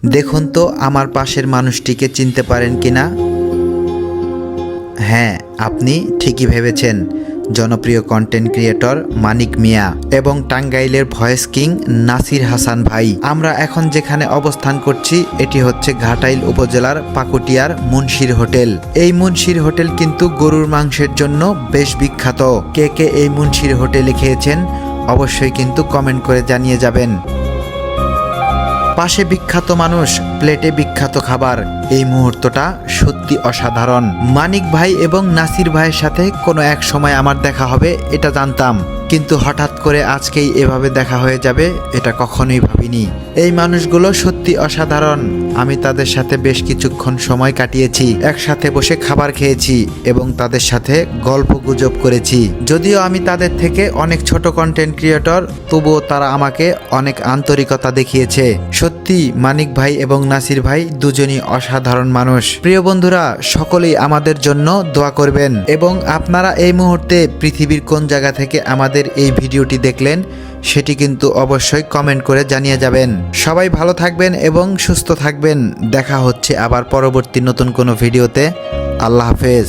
দেখুন তো আমার পাশের মানুষটিকে চিনতে পারেন কিনা। হ্যাঁ, আপনি ঠিকই ভেবেছেন। জনপ্রিয় কন্টেন্ট ক্রিয়েটর মানিক মিয়া এবং টাঙ্গাইলের ভয়েস কিং নাসির হাসান ভাই। আমরা এখন যেখানে অবস্থান করছি এটি হচ্ছে ঘাটাইল উপজেলার পাকুটিয়ার মুন্সির হোটেল। এই মুন্সির হোটেল কিন্তু গরুর মাংসের জন্য বেশ বিখ্যাত। কে কে এই মুন্সির হোটেলে খেয়েছেন অবশ্যই কিন্তু কমেন্ট করে জানিয়ে যাবেন। পাশে বিখ্যাত মানুষ, প্লেটে বিখ্যাত খাবার, এই মুহূর্তটা সত্যি অসাধারণ। মানিক ভাই এবং নাসির ভাইয়ের সাথে কোনো এক সময় আমার দেখা হবে এটা জানতাম, কিন্তু হঠাৎ করে আজকেই এভাবে দেখা হয়ে যাবে এটা কখনোই ভাবিনি। এই মানুষগুলো সত্যি অসাধারণ। আমি তাদের সাথে বেশ কিছুক্ষণ সময় কাটিয়েছি, একসাথে বসে খাবার খেয়েছি এবং তাদের সাথে গল্প গুজব করেছি। যদিও আমি তাদের থেকে অনেক ছোট কন্টেন্ট ক্রিয়েটর, তবুও তারা আমাকে অনেক আন্তরিকতা দেখিয়েছে। সত্যি মানিক ভাই এবং নাসির ভাই দুজনই অসাধারণ মানুষ। প্রিয় বন্ধুরা, সকলেই আমাদের জন্য দোয়া করবেন এবং আপনারা এই মুহূর্তে পৃথিবীর কোন জায়গা থেকে আমাদের এই ভিডিওটি দেখলেন সেটি কিন্তু অবশ্যই কমেন্ট করে জানিয়ে যাবেন। সবাই ভালো থাকবেন এবং সুস্থ থাকবেন। দেখা হচ্ছে আবার পরবর্তী নতুন কোনো ভিডিওতে। আল্লাহ হাফেজ।